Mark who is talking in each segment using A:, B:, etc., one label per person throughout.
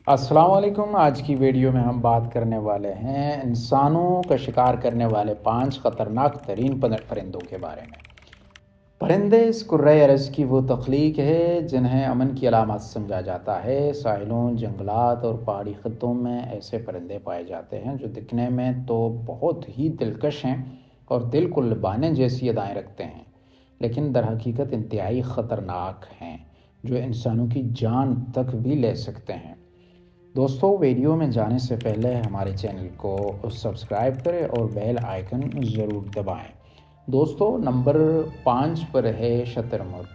A: السلام علیکم۔ آج کی ویڈیو میں ہم بات کرنے والے ہیں انسانوں کا شکار کرنے والے 5 خطرناک ترین پرندوں کے بارے میں۔ پرندے اس کرۂ ارض کی وہ تخلیق ہے جنہیں امن کی علامت سمجھا جاتا ہے۔ ساحلوں، جنگلات اور پہاڑی خطوں میں ایسے پرندے پائے جاتے ہیں جو دکھنے میں تو بہت ہی دلکش ہیں اور دل کو لبھانے جیسی ادائیں رکھتے ہیں، لیکن در حقیقت انتہائی خطرناک ہیں، جو انسانوں کی جان تک بھی لے سکتے ہیں۔ دوستو، ویڈیو میں جانے سے پہلے ہمارے چینل کو سبسکرائب کریں اور بیل آئیکن ضرور دبائیں۔ دوستو، نمبر 5 پر ہے شتر مرغ۔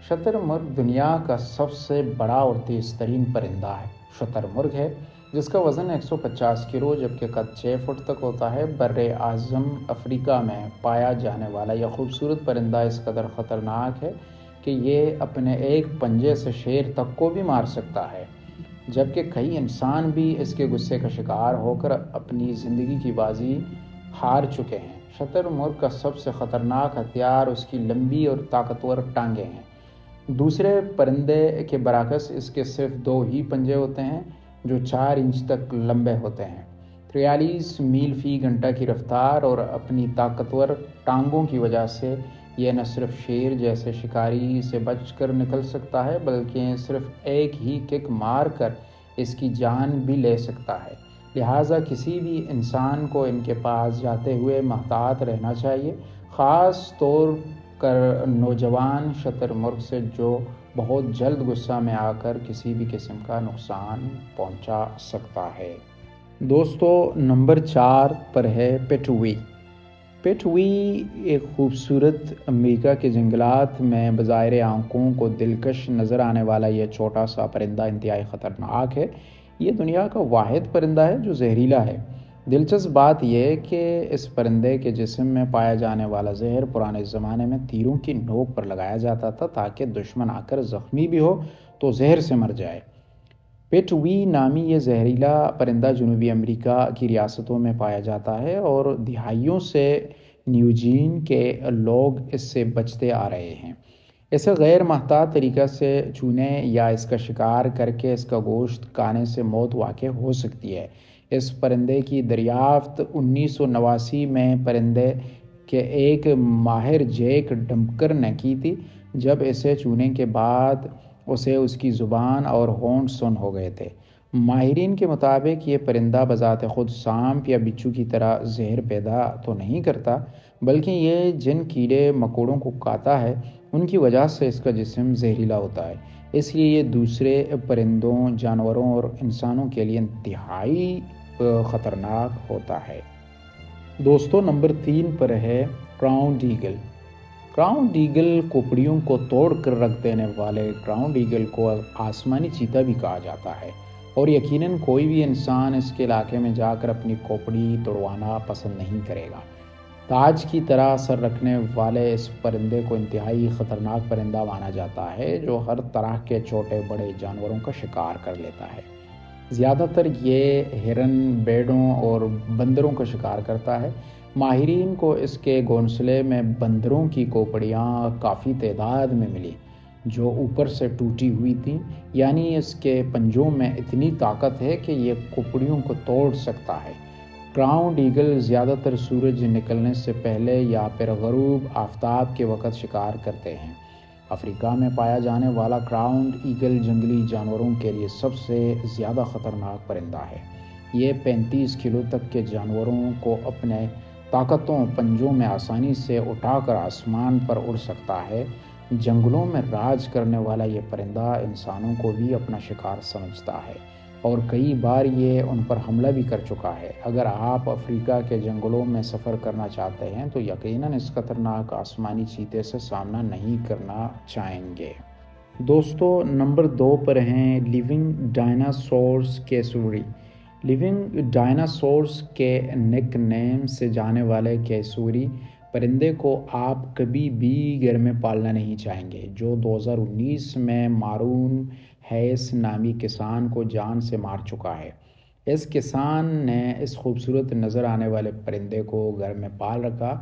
A: شتر مرغ دنیا کا سب سے بڑا اور تیز ترین پرندہ ہے۔ شتر مرغ ہے جس کا وزن 150 کلو جبکہ قد 6 فٹ تک ہوتا ہے۔ بر اعظم افریقہ میں پایا جانے والا یہ خوبصورت پرندہ اس قدر خطرناک ہے کہ یہ اپنے ایک پنجے سے شیر تک کو بھی مار سکتا ہے، جبکہ کئی انسان بھی اس کے غصے کا شکار ہو کر اپنی زندگی کی بازی ہار چکے ہیں۔ شتر مرغ کا سب سے خطرناک ہتھیار اس کی لمبی اور طاقتور ٹانگیں ہیں۔ دوسرے پرندے کے برعکس اس کے صرف 2 ہی پنجے ہوتے ہیں جو 4 انچ تک لمبے ہوتے ہیں۔ 43 میل فی گھنٹہ کی رفتار اور اپنی طاقتور ٹانگوں کی وجہ سے یہ نہ صرف شیر جیسے شکاری سے بچ کر نکل سکتا ہے بلکہ صرف ایک ہی کک مار کر اس کی جان بھی لے سکتا ہے۔ لہٰذا کسی بھی انسان کو ان کے پاس جاتے ہوئے محتاط رہنا چاہیے، خاص طور پر نوجوان شتر مرغ سے جو بہت جلد غصہ میں آ کر کسی بھی قسم کا نقصان پہنچا سکتا ہے۔ دوستو، نمبر 4 پر ہے پیٹوی۔ پیٹوی ایک خوبصورت امریکہ کے جنگلات میں بظاہر آنکھوں کو دلکش نظر آنے والا یہ چھوٹا سا پرندہ انتہائی خطرناک ہے۔ یہ دنیا کا واحد پرندہ ہے جو زہریلا ہے۔ دلچسپ بات یہ ہے کہ اس پرندے کے جسم میں پایا جانے والا زہر پرانے زمانے میں تیروں کی نوک پر لگایا جاتا تھا تاکہ دشمن آ کر زخمی بھی ہو تو زہر سے مر جائے۔ پیٹوی نامی یہ زہریلا پرندہ جنوبی امریکہ کی ریاستوں میں پایا جاتا ہے اور دہائیوں سے نیوجین کے لوگ اس سے بچتے آ رہے ہیں۔ اسے غیر محتاط طریقے سے چھونے یا اس کا شکار کر کے اس کا گوشت کھانے سے موت واقع ہو سکتی ہے۔ اس پرندے کی دریافت 1989 میں پرندے کے ایک ماہر جیک ڈمپکر نے کی تھی، جب اسے چھونے کے بعد اسے اس کی زبان اور ہونٹ سن ہو گئے تھے۔ ماہرین کے مطابق یہ پرندہ بذات خود سانپ یا بچھو کی طرح زہر پیدا تو نہیں کرتا، بلکہ یہ جن کیڑے مکوڑوں کو کھاتا ہے ان کی وجہ سے اس کا جسم زہریلا ہوتا ہے، اس لیے یہ دوسرے پرندوں، جانوروں اور انسانوں کے لیے انتہائی خطرناک ہوتا ہے۔ دوستو، نمبر 3 پر ہے کراؤنڈ ایگل۔ کراؤنڈ ایگل کھوپڑیوں کو توڑ کر رکھ دینے والے کراؤنڈ ایگل کو آسمانی چیتا بھی کہا جاتا ہے، اور یقیناً کوئی بھی انسان اس کے علاقے میں جا کر اپنی کھوپڑی توڑوانا پسند نہیں کرے گا۔ تاج کی طرح سر رکھنے والے اس پرندے کو انتہائی خطرناک پرندہ مانا جاتا ہے جو ہر طرح کے چھوٹے بڑے جانوروں کا شکار کر لیتا ہے۔ زیادہ تر یہ ہرن، بھیڑوں اور بندروں کا شکار کرتا ہے۔ ماہرین کو اس کے گھونسلے میں بندروں کی کھوپڑیاں کافی تعداد میں ملی جو اوپر سے ٹوٹی ہوئی تھیں، یعنی اس کے پنجوں میں اتنی طاقت ہے کہ یہ کھوپڑیوں کو توڑ سکتا ہے۔ کراؤنڈ ایگل زیادہ تر سورج نکلنے سے پہلے یا پھر غروب آفتاب کے وقت شکار کرتے ہیں۔ افریقہ میں پایا جانے والا کراؤنڈ ایگل جنگلی جانوروں کے لیے سب سے زیادہ خطرناک پرندہ ہے۔ یہ 35 کلو تک کے جانوروں کو اپنے طاقتور پنجوں میں آسانی سے اٹھا کر آسمان پر اڑ سکتا ہے۔ جنگلوں میں راج کرنے والا یہ پرندہ انسانوں کو بھی اپنا شکار سمجھتا ہے اور کئی بار یہ ان پر حملہ بھی کر چکا ہے۔ اگر آپ افریقہ کے جنگلوں میں سفر کرنا چاہتے ہیں تو یقیناً اس خطرناک آسمانی چیتے سے سامنا نہیں کرنا چاہیں گے۔ دوستو، نمبر 2 پر ہیں لیونگ ڈائناسورس کیسوری۔ لیونگ ڈائناسورس کے نک نیم سے جانے والے کیسوری پرندے کو آپ کبھی بھی گھر میں پالنا نہیں چاہیں گے، جو 2019 میں مارون ہیس نامی کسان کو جان سے مار چکا ہے۔ اس کسان نے اس خوبصورت نظر آنے والے پرندے کو گھر میں پال رکھا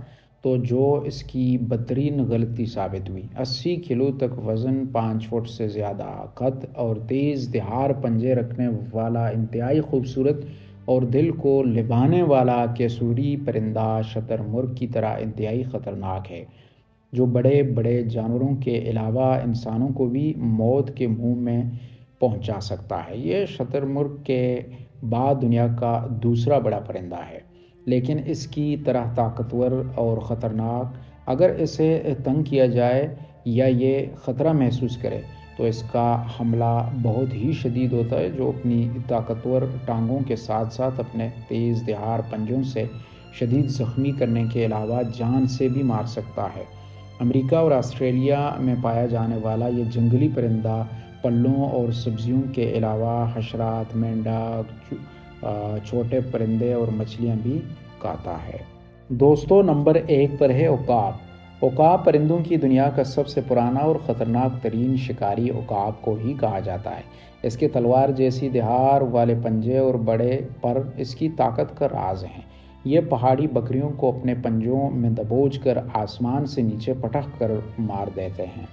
A: تو جو اس کی بدترین غلطی ثابت ہوئی۔ 80 کلو تک وزن، 5 فٹ سے زیادہ قد اور تیز دھار پنجے رکھنے والا انتہائی خوبصورت اور دل کو لبھانے والا کیسوری پرندہ شتر مرغ کی طرح انتہائی خطرناک ہے، جو بڑے بڑے جانوروں کے علاوہ انسانوں کو بھی موت کے منہ میں پہنچا سکتا ہے۔ یہ شتر مرغ کے بعد دنیا کا دوسرا بڑا پرندہ ہے، لیکن اس کی طرح طاقتور اور خطرناک۔ اگر اسے تنگ کیا جائے یا یہ خطرہ محسوس کرے تو اس کا حملہ بہت ہی شدید ہوتا ہے، جو اپنی طاقتور ٹانگوں کے ساتھ ساتھ اپنے تیز دھار پنجوں سے شدید زخمی کرنے کے علاوہ جان سے بھی مار سکتا ہے۔ امریکہ اور آسٹریلیا میں پایا جانے والا یہ جنگلی پرندہ پھلوں اور سبزیوں کے علاوہ حشرات، مینڈک، چھوٹے پرندے اور مچھلیاں بھی کھاتا ہے۔ دوستو، نمبر 1 پر ہے عقاب۔ عقاب پرندوں کی دنیا کا سب سے پرانا اور خطرناک ترین شکاری عقاب کو ہی کہا جاتا ہے۔ اس کے تلوار جیسی دھار والے پنجے اور بڑے پر اس کی طاقت کا راز ہیں۔ یہ پہاڑی بکریوں کو اپنے پنجوں میں دبوچ کر آسمان سے نیچے پٹک کر مار دیتے ہیں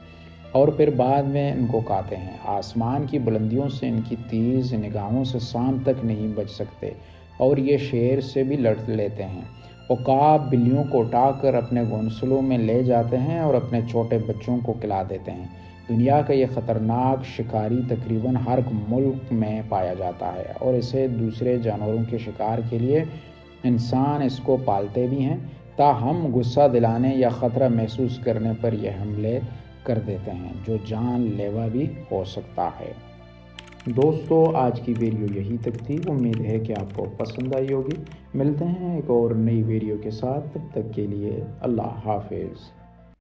A: اور پھر بعد میں ان کو کھاتے ہیں۔ آسمان کی بلندیوں سے ان کی تیز نگاہوں سے سانپ تک نہیں بچ سکتے اور یہ شیر سے بھی لڑ لیتے ہیں۔ عقاب بلیوں کو اٹھا کر اپنے گھونسلوں میں لے جاتے ہیں اور اپنے چھوٹے بچوں کو کھلا دیتے ہیں۔ دنیا کا یہ خطرناک شکاری تقریباً ہر ملک میں پایا جاتا ہے اور اسے دوسرے جانوروں کے شکار کے لیے انسان اس کو پالتے بھی ہیں، تاہم غصہ دلانے یا خطرہ محسوس کرنے پر یہ حملے کر دیتے ہیں، جو جان لیوا بھی ہو سکتا ہے۔ دوستو، آج کی ویڈیو یہی تک تھی۔ امید ہے کہ آپ کو پسند آئی ہوگی۔ ملتے ہیں ایک اور نئی ویڈیو کے ساتھ، تب تک کے لیے اللہ حافظ۔